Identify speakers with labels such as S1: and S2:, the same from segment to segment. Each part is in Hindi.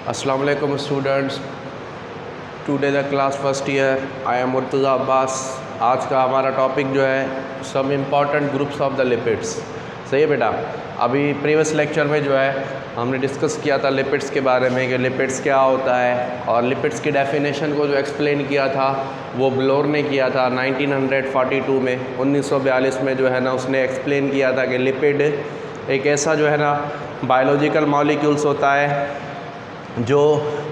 S1: अस्सलाम वालेकुम students, today the class first year. I am Murtaza Abbas. आज का हमारा टॉपिक जो है some important groups of the lipids. सही है बेटा। अभी प्रीवियस लेक्चर में जो है हमने डिस्कस किया था लिपिड्स के बारे में कि लिपिड्स क्या होता है, और लिपिड्स की डेफिनेशन को जो एक्सप्लेन किया था वो ब्लोर ने किया था 1942 में। 1942 में जो है ना उसने एक्सप्लेन किया था कि लिपिड एक ऐसा जो है ना बायोलॉजिकल मॉलिक्यूल्स होता है जो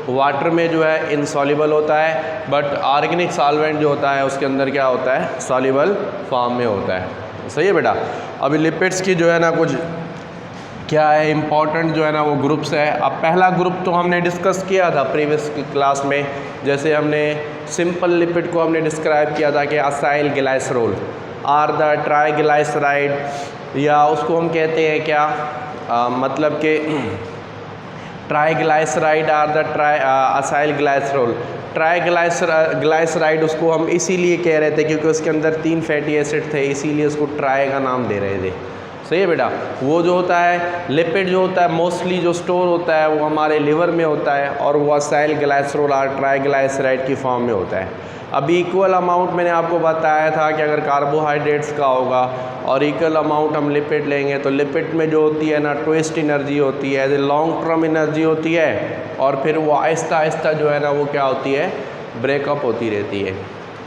S1: वाटर में जो है इनसॉल्युबल होता है, बट ऑर्गेनिक सॉल्वेंट जो होता है उसके अंदर क्या होता है, सॉल्युबल फॉर्म में होता है। सही है बेटा। अभी लिपिड्स की जो है ना कुछ क्या है इम्पॉर्टेंट जो है ना वो ग्रुप्स है। अब पहला ग्रुप तो हमने डिस्कस किया था प्रीवियस क्लास में, जैसे हमने सिंपल लिपिड को हमने डिस्क्राइब किया था कि acyl glycerol are the triglyceride, या उसको हम कहते हैं क्या मतलब कि triglyceride are the acyl glycerol. Triglyceride उसको हम इसीलिए कह रहे थे क्योंकि उसके अंदर 3 फैटी एसिड थे, इसीलिए उसको ट्राई का नाम दे रहे थे। सही है बेटा। वो जो होता है लिपिड जो होता है मोस्टली जो स्टोर होता है वो हमारे लिवर में होता है, और वो असाइल ग्लाइसरोल और ट्राइग्लाइसराइड की फॉर्म में होता है। अभी इक्वल अमाउंट मैंने आपको बताया था कि अगर कार्बोहाइड्रेट्स का होगा और इक्वल अमाउंट हम लिपिड लेंगे तो लिपिड में जो होती है ना ट्विस्ट एनर्जी होती है, as a long term energy होती है, और फिर वो आहिस्ता आहिस्ता जो है ना वो क्या होती है, ब्रेकअप होती रहती है।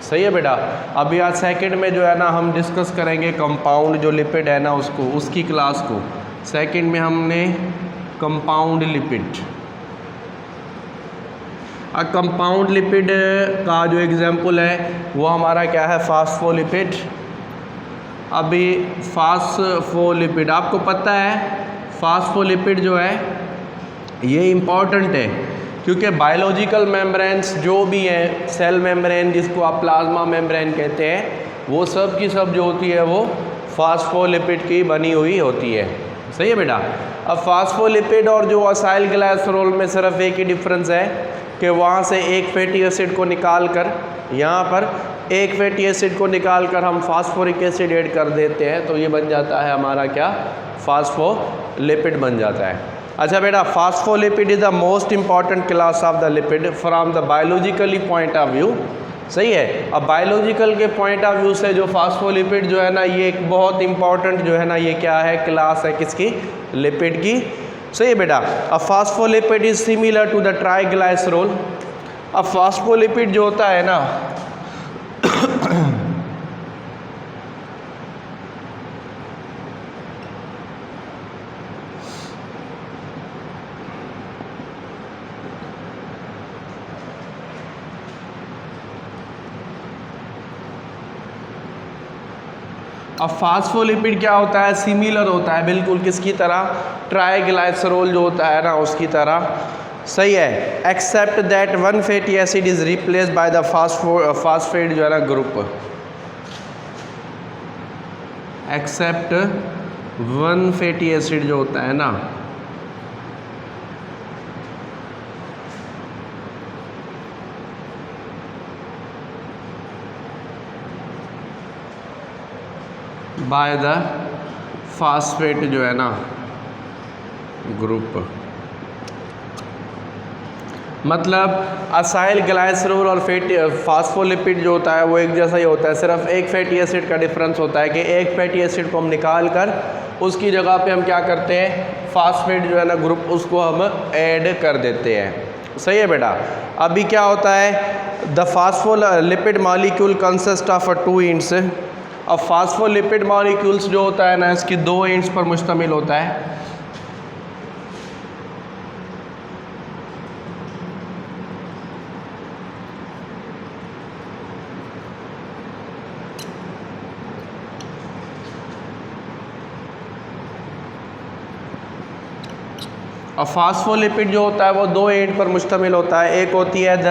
S1: सही है बेटा। अभी आज सेकंड में जो है ना हम डिस्कस करेंगे कंपाउंड जो लिपिड है ना उसको, उसकी क्लास को। सेकंड में हमने कंपाउंड लिपिड। कंपाउंड लिपिड का जो एग्जाम्पल है वो हमारा क्या है, फास्फोलिपिड। अभी फास्फोलिपिड आपको पता है फास्फोलिपिड जो है ये इम्पॉर्टेंट है क्योंकि बायोलॉजिकल मेम्ब्रेन्स जो भी हैं, सेल मेम्ब्रेन जिसको आप प्लाज्मा मेम्ब्रेन कहते हैं, वो सब की सब जो होती है वो फास्फोलिपिड की बनी हुई होती है। सही है बेटा। अब फास्फोलिपिड और जो असाइल ग्लाइसरोल में सिर्फ एक ही डिफरेंस है कि वहाँ से एक फैटी एसिड को निकाल कर यहाँ पर एक फैटी एसिड को निकाल कर हम फास्फोरिक एसिड ऐड कर देते हैं, तो ये बन जाता है हमारा क्या, फास्फोलिपिड बन जाता है। अच्छा बेटा, phospholipid is the most important class of the lipid from the biologically point of view. सही है। अब बायोलॉजिकल के पॉइंट ऑफ व्यू से जो फास्फोलिपिड जो है ना ये एक बहुत इंपॉर्टेंट जो है ना ये क्या है, क्लास है किसकी, लिपिड की। सही है बेटा। अब phospholipid is similar to the triglycerol. अब फास्फोलिपिड जो होता है ना अब फास्फोलिपिड क्या होता है, सिमिलर होता है बिल्कुल किसकी तरह, ट्राइग्लाइसरोल जो होता है ना उसकी तरह। सही है। Except that one fatty acid is replaced by the phosphate जो है ना group. Except one fatty acid जो होता है ना बाय द फास्फेट जो है ना ग्रुप। मतलब असाइल ग्लाइसरोल और फास्फोलिपिड जो होता है वो एक जैसा ही होता है, सिर्फ एक फैटी एसिड का डिफरेंस होता है कि एक फैटी एसिड को हम निकाल कर उसकी जगह पे हम क्या करते हैं, फास्फेट जो है ना ग्रुप उसको हम ऐड कर देते हैं। सही है बेटा। अभी क्या होता है, the phospholipid molecule consist of 2 ends. अब फास्फोलिपिड मॉलिक्यूल्स जो होता है ना इसकी 2 एंड्स पर मुश्तमिल होता है। और फास्फोलिपिड जो होता है वो 2 एंड पर मुश्तमिल होता है। एक होती है द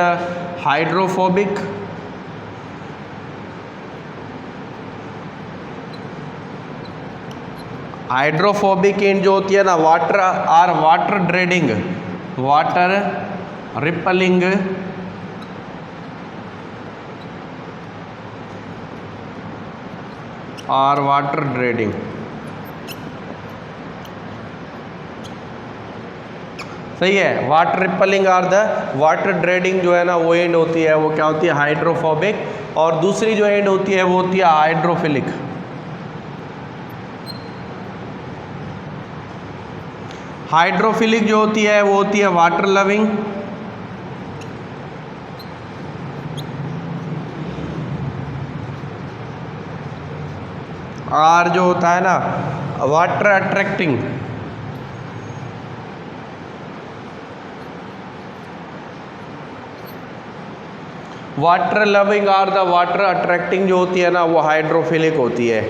S1: हाइड्रोफोबिक, हाइड्रोफोबिक एंड जो होती है ना वाटर और वाटर ड्रेडिंग, वाटर रिपलिंग और वाटर ड्रेडिंग। सही है। Water repelling are the water dreading जो है ना वो एंड होती है, वो क्या होती है हाइड्रोफोबिक, और दूसरी जो एंड होती है वो होती है हाइड्रोफिलिक। हाइड्रोफिलिक जो होती है वो होती है वाटर लविंग, और जो होता है ना वाटर अट्रैक्टिंग। वाटर लविंग और द वाटर अट्रैक्टिंग जो होती है ना वो हाइड्रोफिलिक होती है।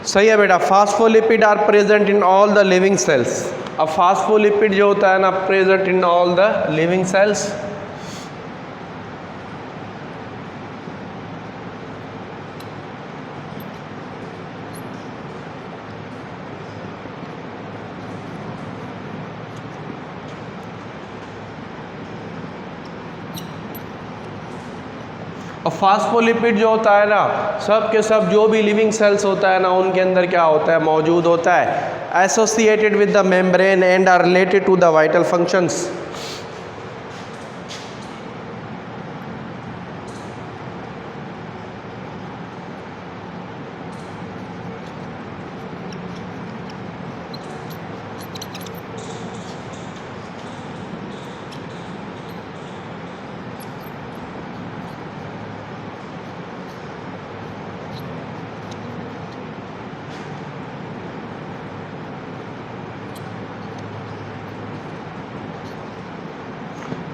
S1: सही है बेटा। Phospholipid are present in all the living cells. अब फास्फोलिपिड जो होता है ना present in all the living cells. और फास्फोलिपिड जो होता है ना सब के सब जो भी लिविंग सेल्स होता है ना उनके अंदर क्या होता है मौजूद होता है, associated with the membrane and are related to the vital functions.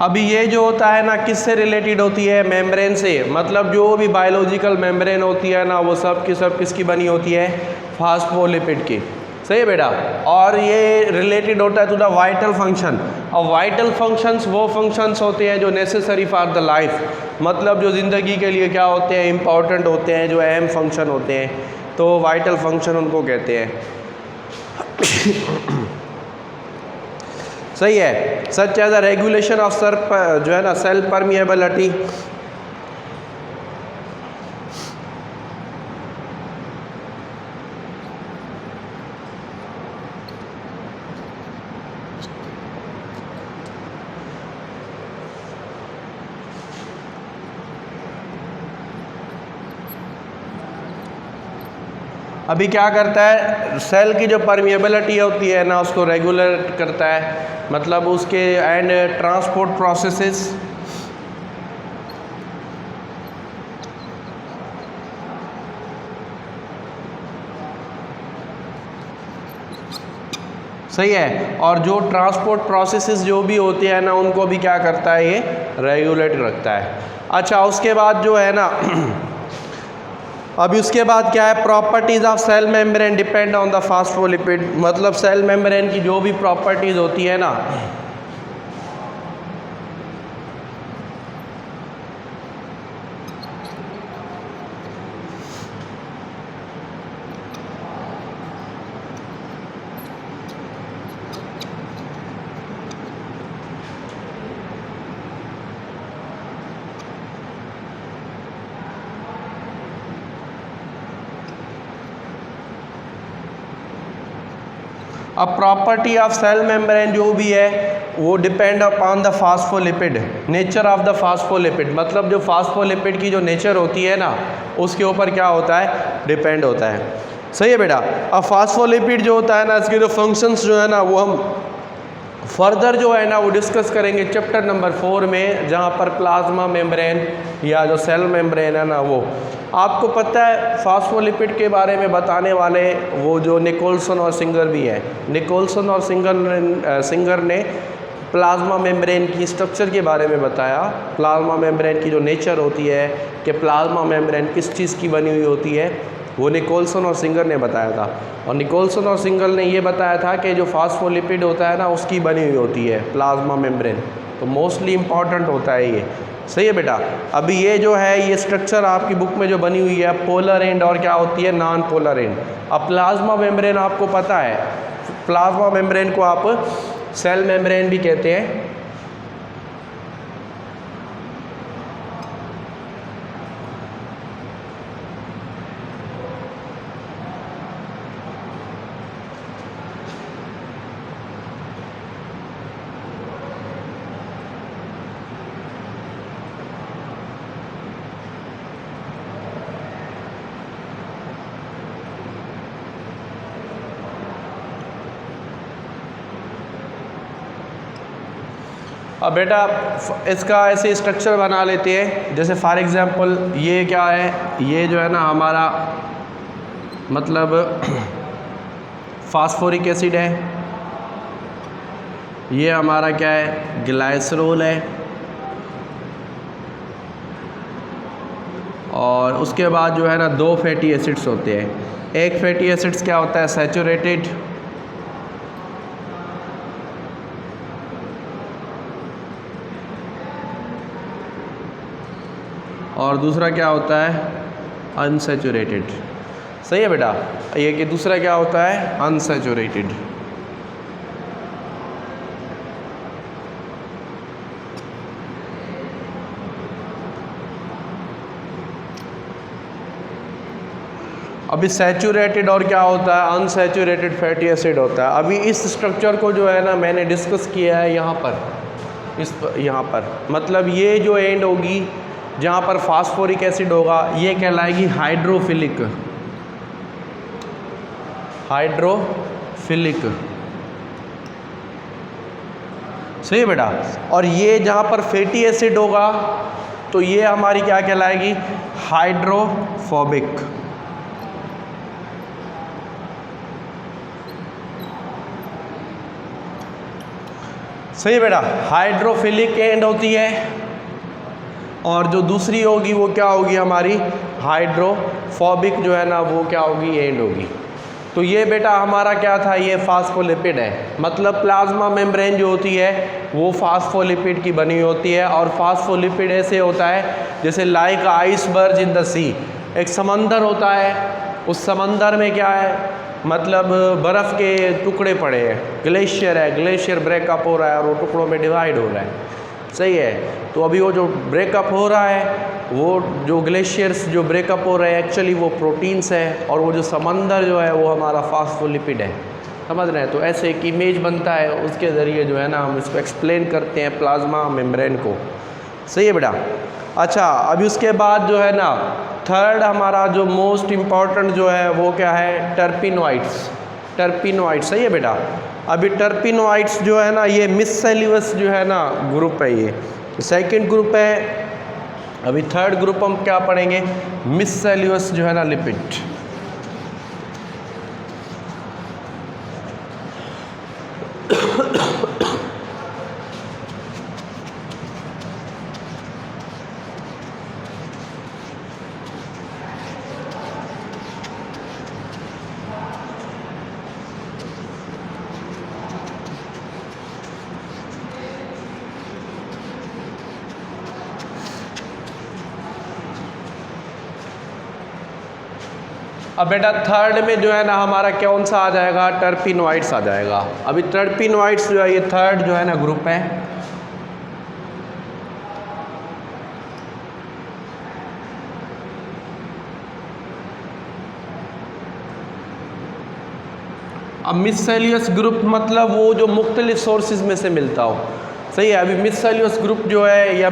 S1: अभी ये जो होता है ना किससे रिलेटेड होती है, मेम्ब्रेन से। मतलब जो भी बायोलॉजिकल मेम्ब्रेन होती है ना वो सब की सब किसकी बनी होती है, फास्फोलिपिड की। सही है बेटा। और ये रिलेटेड होता है टू द वाइटल फंक्शन। और वाइटल फंक्शंस वो फंक्शंस होते हैं जो नेसेसरी फॉर द लाइफ, मतलब जो ज़िंदगी के लिए क्या होते हैं, इंपॉर्टेंट होते हैं, जो अहम फंक्शन होते हैं, तो वाइटल फंक्शन उनको कहते हैं। सही है। Such as a regulation of sir जो है ना सेल परमिएबिलिटी, अभी क्या करता है, सेल की जो परमिएबिलिटी होती है ना उसको रेगुलेट करता है, मतलब उसके एंड ट्रांसपोर्ट प्रोसेसेस। सही है। और जो ट्रांसपोर्ट प्रोसेसेस जो भी होते हैं ना उनको भी क्या करता है, ये रेगुलेट रखता है। अच्छा उसके बाद जो है ना अभी उसके बाद क्या है, properties of cell membrane depend on the phospholipid. मतलब सेल मेम्ब्रेन की जो भी प्रॉपर्टीज़ होती है ना अब प्रॉपर्टी ऑफ सेल मेम्ब्रेन जो भी है वो depend upon the phospholipid, nature of the phospholipid. मतलब जो फास्फोलिपिड की जो नेचर होती है ना उसके ऊपर क्या होता है, डिपेंड होता है। सही है बेटा। अब फास्फोलिपिड जो होता है ना इसके जो फंक्शंस जो है ना वो हम फर्दर जो है ना वो डिस्कस करेंगे चैप्टर नंबर 4 में, जहाँ पर प्लाज्मा मेम्ब्रेन या जो सेल मेम्ब्रेन है ना वो आपको पता है। फास्फोलिपिड के बारे में बताने वाले वो जो निकोलसन और सिंगर भी है। निकोलसन और सिंगर ने प्लाज्मा मेम्ब्रेन की स्ट्रक्चर के बारे में बताया, प्लाज्मा मेम्ब्रेन की जो नेचर होती है कि प्लाज्मा मेम्ब्रेन किस चीज़ की बनी हुई होती है, वो निकोलसन और सिंगर ने बताया था। और निकोलसन और सिंगर ने ये बताया था कि जो फास्फोलिपिड होता है ना उसकी बनी हुई होती है प्लाज्मा मेम्ब्रेन, तो मोस्टली इम्पॉर्टेंट होता है ये। सही है बेटा। अभी ये जो है ये स्ट्रक्चर आपकी बुक में जो बनी हुई है पोलर एंड और क्या होती है, नॉन पोलर एंड। अब प्लाज्मा मेम्ब्रेन आपको पता है, प्लाज्मा मेम्ब्रेन को आप सेल मेम्ब्रेन भी कहते हैं। अब बेटा इसका ऐसे स्ट्रक्चर बना लेते हैं, जैसे फॉर एग्जांपल ये क्या है, ये जो है ना हमारा मतलब फास्फोरिक एसिड है, ये हमारा क्या है ग्लाइसरोल है, और उसके बाद जो है ना दो फैटी एसिड्स होते हैं। एक फैटी एसिड्स क्या होता है सैचुरेटेड, और दूसरा क्या होता है अनसैचुरेटेड। सही है बेटा, ये कि दूसरा क्या होता है अनसैचुरेटेड। अभी सैचुरेटेड और क्या होता है अनसैचुरेटेड फैटी एसिड होता है। अभी इस स्ट्रक्चर को जो है ना मैंने डिस्कस किया है यहाँ पर, यहाँ पर मतलब ये जो एंड होगी जहाँ पर फास्फोरिक एसिड होगा ये कहलाएगी हाइड्रोफिलिक, हाइड्रोफिलिक। सही है बेटा। और ये जहाँ पर फैटी एसिड होगा तो ये हमारी क्या कहलाएगी हाइड्रोफोबिक। सही है बेटा, हाइड्रोफिलिक एंड होती है, और जो दूसरी होगी वो क्या होगी हमारी हाइड्रोफोबिक जो है ना वो क्या होगी एंड होगी। तो ये बेटा हमारा क्या था ये फास्फोलिपिड है, मतलब प्लाज्मा मेम्ब्रेन जो होती है वो फास्फोलिपिड की बनी होती है। और फास्फोलिपिड ऐसे होता है जैसे लाइक आइसबर्ग इन द सी, एक समंदर होता है, उस समंदर में क्या है मतलब बर्फ़ के टुकड़े पड़े हैं, ग्लेशियर है, ग्लेशियर ब्रेकअप हो रहा है और वो टुकड़ों में डिवाइड हो रहा है। सही है। तो अभी वो जो ब्रेकअप हो रहा है वो जो ग्लेशियर्स जो ब्रेकअप हो रहे हैं एक्चुअली वो प्रोटीन्स है, और वो जो समंदर जो है वो हमारा फास्फोलिपिड है। समझ रहे हैं। तो ऐसे एक इमेज बनता है, उसके ज़रिए जो है ना हम इसको एक्सप्लेन करते हैं प्लाज्मा मेम्ब्रेन को। सही है बेटा। अच्छा, अभी उसके बाद जो है ना थर्ड हमारा जो मोस्ट इम्पॉर्टेंट जो है वो क्या है टर्पिनोइड्स। टर्पिनोइड्स सही है बेटा। अभी टर्पिनोइड्स जो है ना ये मिससेल्युलस जो है ना ग्रुप है, ये सेकंड ग्रुप है। अभी थर्ड ग्रुप हम क्या पढ़ेंगे मिससेल्युलस जो है ना लिपिड। अब बेटा थर्ड में जो है ना हमारा कौन सा आ जाएगा टर्पिनोइड्स आ जाएगा। अभी टर्पिनोइड्स जो है ये थर्ड जो है ना ग्रुप है। अब मिससेल्युलस ग्रुप मतलब वो जो मुख्तलिफ सोर्सेज में से मिलता हो। सही है। अभी मिससेल्युलस ग्रुप जो है या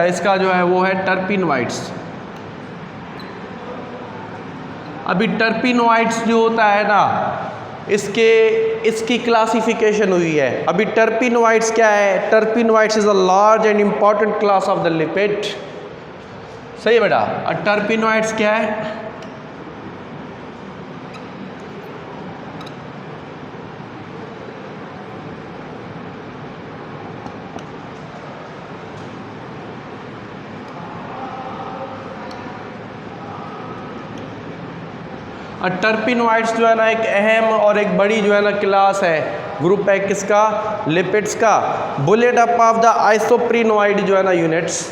S1: इसका जो है वो है टर्पिनोइड्स। अभी टर्पिनोइड्स जो होता है ना इसकी क्लासिफिकेशन हुई है। अभी टर्पिनोइड्स क्या है, terpenoids is a large and important class of the lipid. सही है बेटा। और टर्पिनोइड्स क्या है, टर्पिनोइड्स जो है ना एक अहम और एक बड़ी जो है ना क्लास है, ग्रुप है किसका लिपिड्स का। बुलेट अप ऑफ द आइसोप्रिनोइड जो है ना यूनिट्स।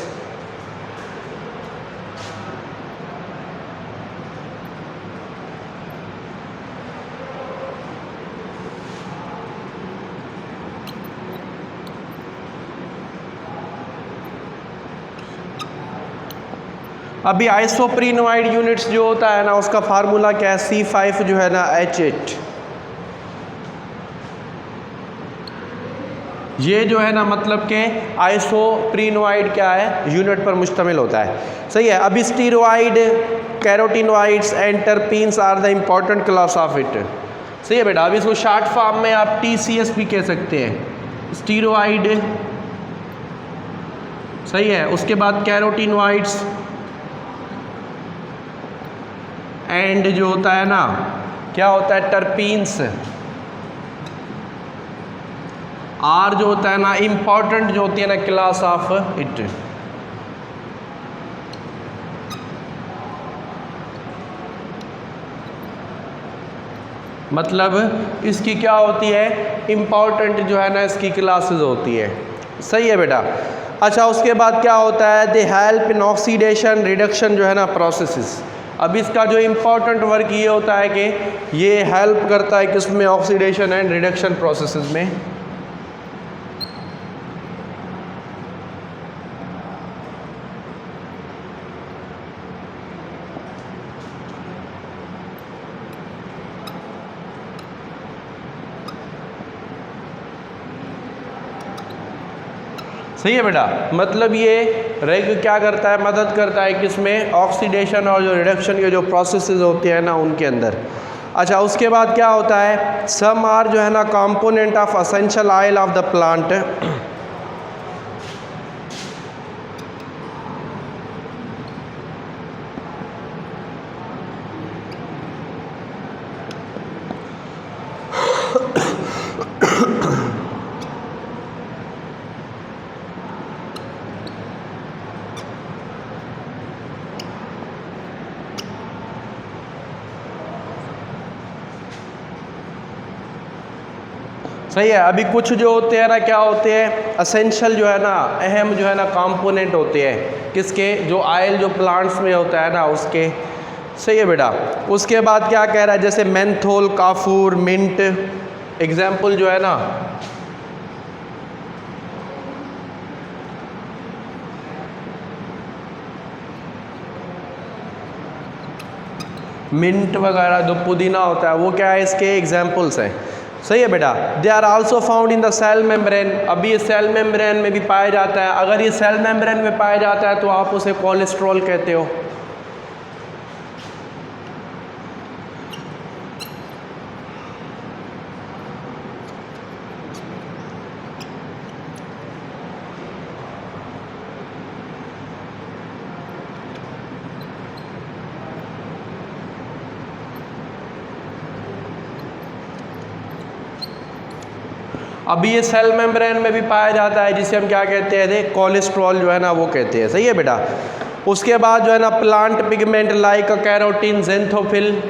S1: अभी आइसोप्रिनोइड यूनिट्स जो होता है ना उसका फार्मूला क्या है C5 जो है ना H8। ये जो है ना मतलब के आइसोप्रिनोइड क्या है यूनिट पर मुश्तमिल होता है। सही है। अभी steroid carotenoids and terpenes are the important class of it. सही है बेटा। अभी इसको शॉर्ट फॉर्म में आप TCS भी कह सकते हैं। स्टीरॉइड सही है। उसके बाद कैरोटीनॉइड्स एंड जो होता है ना, क्या होता है, टर्पीन्स। आर जो होता है ना इम्पॉर्टेंट जो होती है ना क्लास ऑफ इट। मतलब इसकी क्या होती है, इम्पॉर्टेंट जो है ना इसकी क्लासेस होती है। सही है बेटा। अच्छा, उसके बाद क्या होता है, they help in oxidation reduction जो है ना प्रोसेसेस। अब इसका जो इम्पोर्टेंट वर्क ये होता है कि ये हेल्प करता है किसमें, ऑक्सीडेशन एंड रिडक्शन प्रोसेसेस में। सही है बेटा। मतलब ये रेग क्या करता है, मदद करता है किसमें, ऑक्सीडेशन और जो रिडक्शन के जो प्रोसेसेस होते हैं ना उनके अंदर। अच्छा, उसके बाद क्या होता है, सम आर जो है ना component of essential oil of the plant. सही है। अभी कुछ जो होते हैं ना क्या होते हैं, असेंशियल जो है ना, अहम जो है ना कंपोनेंट होते हैं किसके, जो ऑयल जो प्लांट्स में होता है ना उसके। सही है बेटा। उसके बाद क्या कह रहा है, जैसे मेंथोल, काफूर, मिंट, एग्जाम्पल जो है ना, मिंट वगैरह जो पुदीना होता है वो क्या है, इसके एग्जाम्पल्स हैं। सही है बेटा। They are also found in the cell membrane. अभी ये सेल मेम्ब्रेन में भी पाया जाता है। अगर ये सेल मेम्ब्रेन में पाया जाता है तो आप उसे कोलेस्ट्रॉल कहते हो। अभी ये सेल मेम्ब्रेन में भी पाया जाता है जिसे हम क्या कहते हैं, कोलेस्ट्रॉल जो है ना वो कहते हैं। सही है बेटा। उसके बाद जो है ना प्लांट पिगमेंट लाइक कैरोटीन, ज़ेंथोफिल।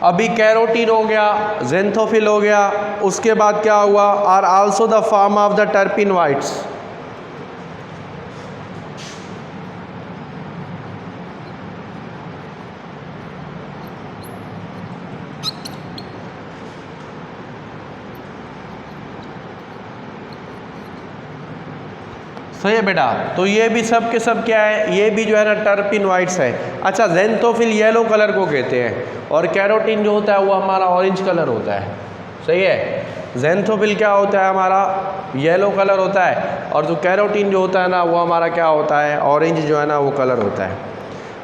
S1: अभी कैरोटीन हो गया, ज़ेंथोफिल हो गया। उसके बाद क्या हुआ, are also the form of the terpenoids. सही है बेटा। तो ये भी सब के सब क्या है, ये भी जो है ना टर्पिनॉइड्स है। अच्छा, ज़ेंथोफिल येलो कलर को कहते हैं और कैरोटीन जो होता है वो हमारा ऑरेंज कलर होता है। सही है। ज़ेंथोफिल क्या होता है, हमारा येलो कलर होता है, और जो कैरोटीन जो होता है ना वो हमारा क्या होता है, ऑरेंज जो है ना वो कलर होता है।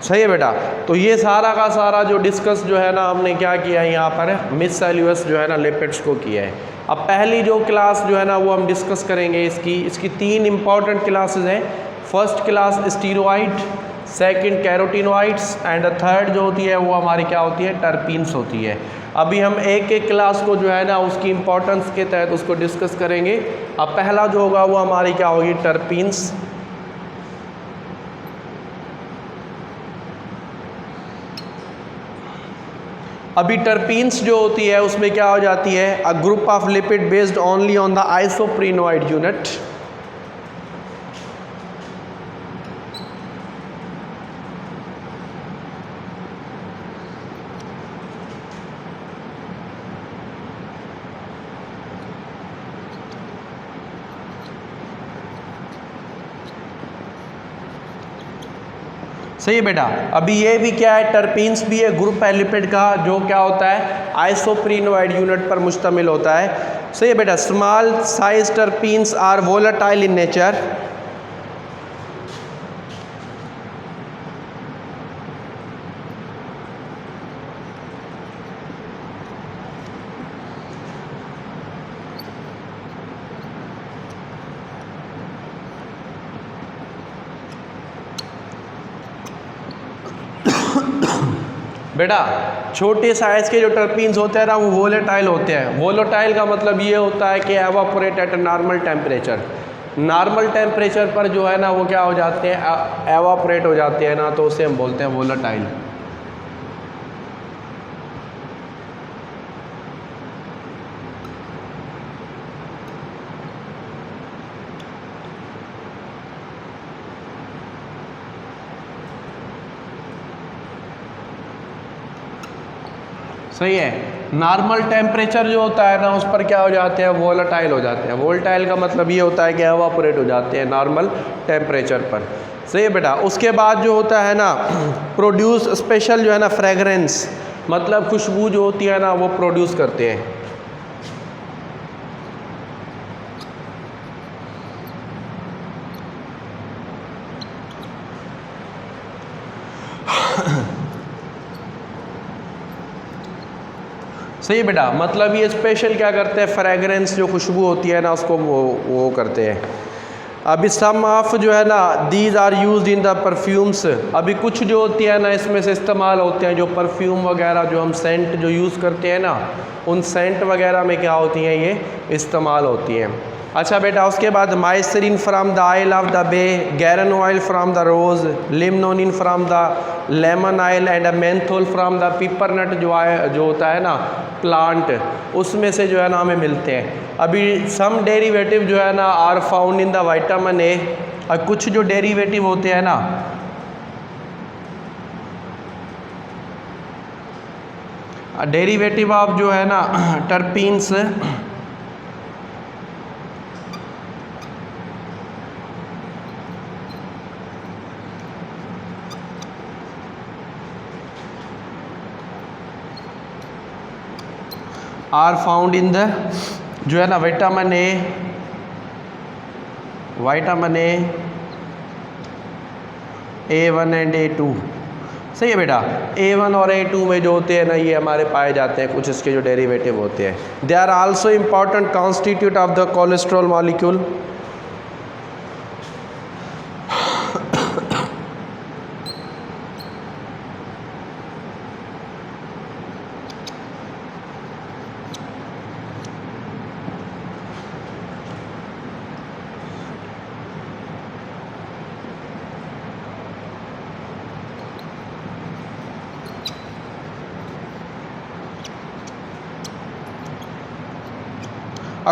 S1: सही है बेटा। तो ये सारा का सारा जो डिस्कस जो है ना हमने क्या किया है यहाँ पर, मिससेल्युलस जो है ना लिपिड्स को किया है। अब पहली जो क्लास जो है ना वो हम डिस्कस करेंगे इसकी तीन इंपॉर्टेंट क्लासेस हैं। First class steroid, second carotenoids and third जो होती है वो हमारी क्या होती है, टर्पीन्स होती है। अभी हम एक एक क्लास को जो है ना उसकी इंपॉर्टेंस के तहत उसको डिस्कस करेंगे। अब पहला जो होगा वो हमारी क्या होगी, टर्पीन्स। अभी टर्पीन्स जो होती है उसमें क्या हो जाती है, a group of lipid based only on the isoprenoid unit. सही है बेटा। अभी ये भी क्या है, टर्पीन्स भी है, ग्रुप है लिपिड का, जो क्या होता है आइसोप्रीनोइड यूनिट पर मुश्तमिल होता है। सही है बेटा। Small size terpenes are volatile in nature. बेटा छोटे साइज के जो टर्पीन्स होते हैं ना वो वोलेटाइल होते हैं। वोलेटाइल का मतलब ये होता है कि evaporate eight normal temperature. Normal temperature पर जो है ना वो क्या हो जाते हैं, एवापोरेट हो जाते हैं ना, तो उसे हम बोलते हैं वोलेटाइल। सही है। नॉर्मल टेम्परेचर जो होता है ना उस पर क्या हो जाते हैं, वोलेटाइल हो जाते हैं। वोलेटाइल का मतलब ये होता है कि एवापोरेट हो जाते हैं नॉर्मल टेम्परेचर पर। सही है बेटा। उसके बाद जो होता है ना प्रोड्यूस स्पेशल जो है ना फ्रेगरेंस, मतलब खुशबू जो होती है ना वो प्रोड्यूस करते हैं। सही बेटा। मतलब ये स्पेशल क्या करते हैं, फ्रेगरेंस जो खुशबू होती है ना उसको वो करते हैं। अभी सम ऑफ जो है ना these are used in the perfumes. अभी कुछ जो होती है ना इसमें से इस्तेमाल होते हैं, जो परफ्यूम वगैरह जो हम सेंट जो यूज़ करते हैं ना, उन सेंट वगैरह में क्या होती हैं, ये इस्तेमाल होती हैं। अच्छा बेटा, उसके बाद myrcene from the oil of the bay, geraniol oil from the rose, limonene from the lemon oil and a menthol from the peppermint जो होता है ना प्लांट, उसमें से जो है ना हमें मिलते हैं। अभी सम डेरिवेटिव जो है ना are found in the vitamin A. और कुछ जो डेरिवेटिव होते हैं ना डेरिवेटिव ऑफ जो है ना terpenes, are found in the जो है ना vitamin A, A1 and A2। सही है बेटा। A1 और A2 में जो होते हैं ना ये हमारे पाए जाते हैं कुछ इसके जो डेरिवेटिव होते हैं। They are also important constitute of the cholesterol molecule.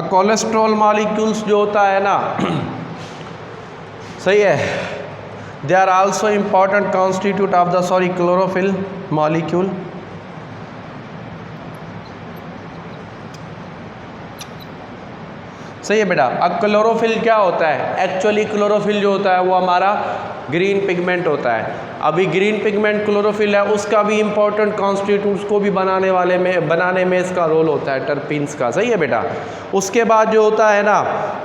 S1: Cholesterol molecules जो होता है ना सही है, they are also important constitute of the chlorophyll molecule. सही है बेटा। अब क्लोरोफिल क्या होता है, एक्चुअली क्लोरोफिल जो होता है वो हमारा ग्रीन पिगमेंट होता है। अभी ग्रीन पिगमेंट क्लोरोफिल है, उसका भी इंपॉर्टेंट कॉन्स्टिट्यूट्स को भी बनाने में इसका रोल होता है टर्पीन्स का। सही है बेटा। उसके बाद जो होता है ना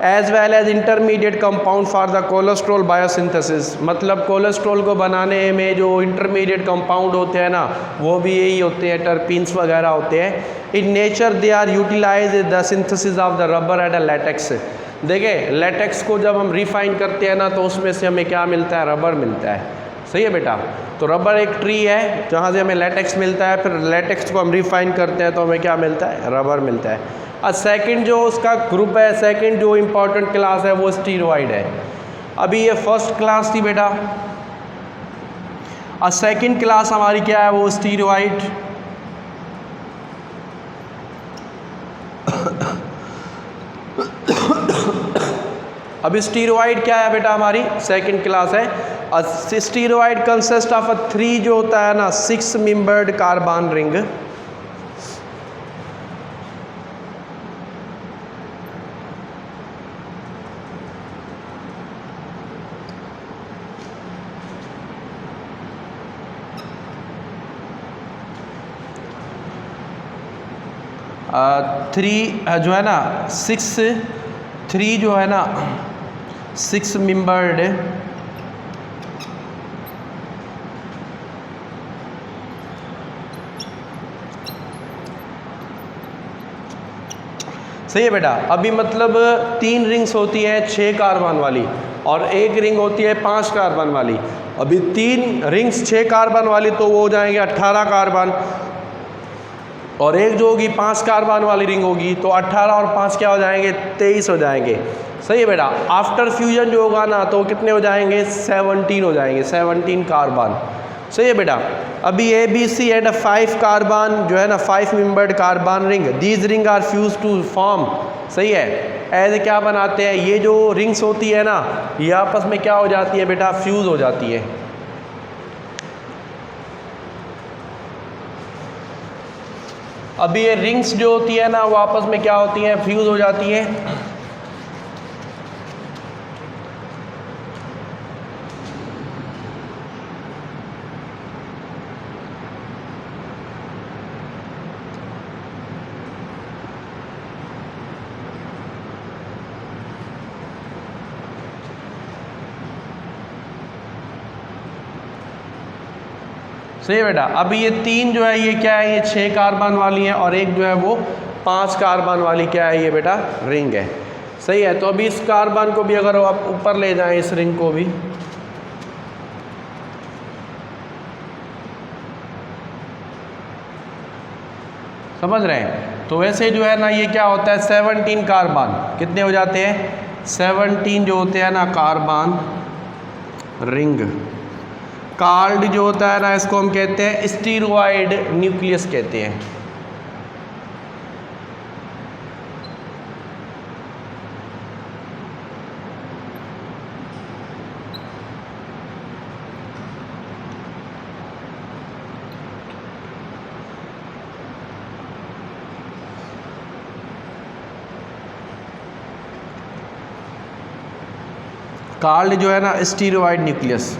S1: as well as intermediate compound for the cholesterol biosynthesis, मतलब कोलेस्ट्रॉल को बनाने में जो इंटरमीडिएट कंपाउंड होते हैं ना वो भी यही होते हैं, टर्पीन्स वगैरह होते हैं। In nature they are utilize the synthesis of the rubber and latex. देखिए लेटेक्स को जब हम रिफाइन करते हैं ना तो उसमें से हमें क्या मिलता है, रबर मिलता है। सही है बेटा। तो रबर एक ट्री है जहाँ से हमें लेटेक्स मिलता है, फिर लेटेक्स को हम रिफाइन करते हैं तो हमें क्या मिलता है, रबर मिलता है। और सेकंड जो उसका ग्रुप है, सेकंड जो इम्पोर्टेंट क्लास है वो स्टीरॉइड है। अभी ये फर्स्ट क्लास थी बेटा और सेकंड क्लास हमारी क्या है, वो स्टीरॉइड। अब स्टीरॉइड क्या है बेटा, हमारी सेकंड क्लास है। और स्टीरॉइड कंसिस्ट ऑफ 3 जो होता है ना 6 मेंबर्ड कार्बन रिंग। 3 जो है ना 3 जो है ना 6 मेंबर्ड सही है बेटा। अभी मतलब 3 रिंग्स होती है 6 कार्बन वाली और एक रिंग होती है 5 कार्बन वाली। अभी 3 रिंग्स 6 कार्बन वाली तो वो हो जाएंगे 18 कार्बन, और एक जो होगी 5 कार्बन वाली रिंग होगी तो 18 और 5 क्या हो जाएंगे 23 हो जाएंगे। सही है बेटा। आफ्टर फ्यूजन जो होगा ना तो कितने हो जाएंगे 17 हो जाएंगे, 17 कार्बन। सही है बेटा। अभी ABC एंड 5 कार्बन जो है ना 5 membered carbon ring, these ring are fuse to form. सही है। ऐसे क्या बनाते हैं, ये जो रिंग्स होती है ना ये आपस में क्या हो जाती है बेटा फ्यूज हो जाती है। अभी ये रिंग्स जो होती है ना वो आपस में क्या होती हैं फ्यूज हो जाती है। सही है बेटा। अभी ये 3 जो है ये क्या है, ये 6 कार्बन वाली है और एक जो है वो 5 कार्बन वाली क्या है ये बेटा रिंग है। सही है। तो अभी इस कार्बन को भी अगर आप ऊपर ले जाएं इस रिंग को भी, समझ रहे हैं, तो वैसे जो है ना ये क्या होता है 17 कार्बन कितने हो जाते हैं 17 जो होते हैं ना कार्बन रिंग। कार्ड जो होता है ना इसको हम कहते हैं स्टीरोइड न्यूक्लियस कहते हैं। कार्ड जो है ना स्टीरोइड न्यूक्लियस।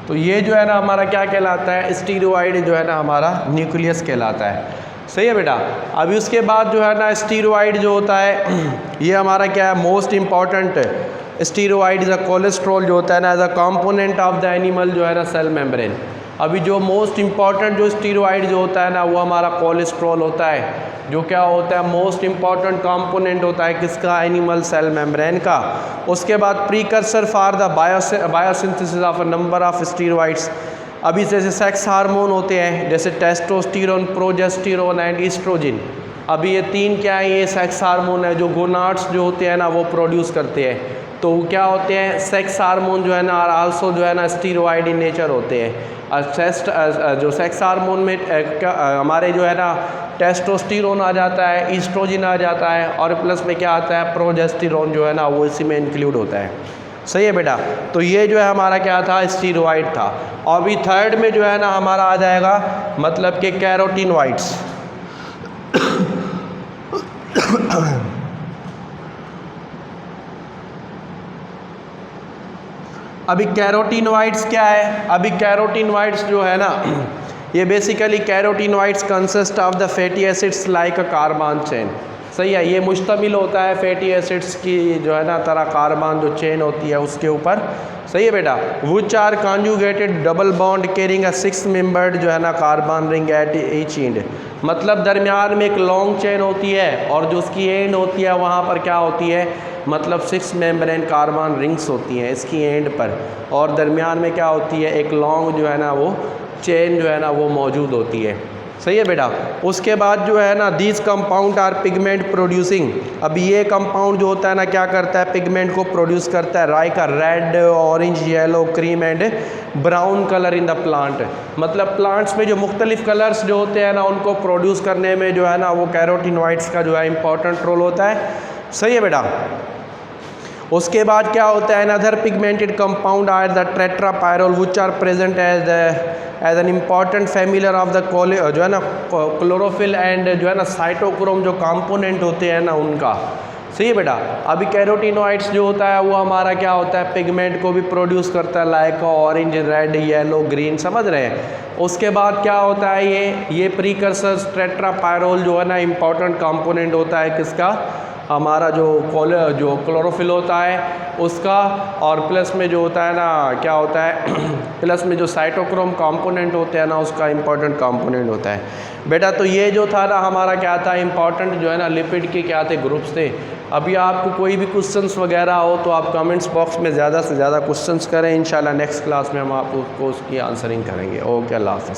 S1: तो ये जो है ना हमारा क्या कहलाता है स्टीरोइड जो है ना हमारा न्यूक्लियस कहलाता है। सही है बेटा। अभी उसके बाद जो है ना स्टीरोइड जो होता है ये हमारा क्या है most important steroid is a cholesterol जो होता है ना as a component of the animal जो है ना सेल मेम्ब्रेन। अभी जो मोस्ट इम्पॉर्टेंट जो स्टीरोइड जो होता है ना वो हमारा कोलेस्ट्रॉल होता है, जो क्या होता है मोस्ट इम्पॉर्टेंट कंपोनेंट होता है किसका एनिमल सेल मेम्ब्रेन का। उसके बाद precursor for the biosynthesis of a number of steroids. अभी जैसे सेक्स हार्मोन होते हैं जैसे टेस्टोस्टेरोन, प्रोजेस्टेरोन एंड ईस्ट्रोजन। अभी ये 3 क्या है ये सेक्स हार्मोन है जो गोनाड्स जो होते हैं ना वो प्रोड्यूस करते हैं। तो क्या होते हैं सेक्स हार्मोन जो है ना और आल्सो जो है ना स्टीरोइड इन नेचर होते हैं। जो सेक्स हार्मोन में हमारे जो है ना टेस्टोस्टेरोन आ जाता है, ईस्ट्रोजन आ जाता है और प्लस में क्या आता है प्रोजेस्टेरोन जो है ना वो इसी में इंक्लूड होता है। सही है बेटा। तो ये जो है हमारा क्या था स्टीरोइड था। और अभी थर्ड में जो है ना हमारा आ जाएगा मतलब कि कैरोटीनॉइड्स। अभी कैरोटीनॉइड्स क्या है, अभी कैरोटीनॉइड्स जो है ना ये basically carotenoids consist of the fatty acids like a carbon chain. सही है। ये मुश्तमिल होता है फैटी एसिड्स की जो है ना तरह कार्बन जो चेन होती है उसके ऊपर। सही है बेटा। Which are conjugated double bond carrying a 6 membered जो है ना carbon ring at each end. मतलब दरमियान में एक लॉन्ग चेन होती है और जो उसकी एंड होती है वहाँ पर क्या होती है मतलब 6 मेम्ब्रेन कार्बन रिंग्स होती हैं इसकी एंड पर, और दरमियान में क्या होती है एक लॉन्ग जो है ना वो चेन जो है ना वो मौजूद होती है। सही है बेटा। उसके बाद जो है ना these compound are pigment producing. अब ये कंपाउंड जो होता है ना क्या करता है पिगमेंट को प्रोड्यूस करता है like a red, orange, yellow, cream and brown colour in the plant. मतलब प्लांट्स में जो मुख्तलिफ कलर्स जो होते हैं ना उनको प्रोड्यूस करने में जो है ना वो कैरोटीनॉइड्स का जो है इंपॉर्टेंट रोल होता है। सही है बेटा। उसके बाद क्या होता है another pigmented compound are the tetrapyrrole which are present as an important familiar of the जो है ना क्लोरोफिल एंड जो है ना साइटोक्रोम जो कंपोनेंट होते हैं ना उनका। सही है बेटा। अभी कैरोटीनॉइड्स जो होता है वो हमारा क्या होता है, पिगमेंट को भी प्रोड्यूस करता है, like orange, red, yellow, green, समझ रहे हैं। उसके बाद क्या होता है, ये प्रीकर्सर्स टेट्रापायरोल जो है ना इम्पॉर्टेंट कंपोनेंट होता है किसका, हमारा जो क्लोरोफिल होता है उसका, और प्लस में जो होता है ना क्या होता है प्लस में जो साइटोक्रोम कंपोनेंट होते हैं ना उसका इम्पॉर्टेंट कंपोनेंट होता है बेटा। तो ये जो था ना हमारा क्या था, इम्पॉर्टेंट जो है ना लिपिड के क्या थे, ग्रुप्स थे। अभी आपको कोई भी क्वेश्चंस वगैरह हो तो आप कमेंट्स बॉक्स में ज़्यादा से ज़्यादा क्वेश्चंस करें, इंशाल्लाह नेक्स्ट क्लास में हम आपको उसकी आंसरिंग करेंगे। ओके, अल्लाह हाफ़िज़।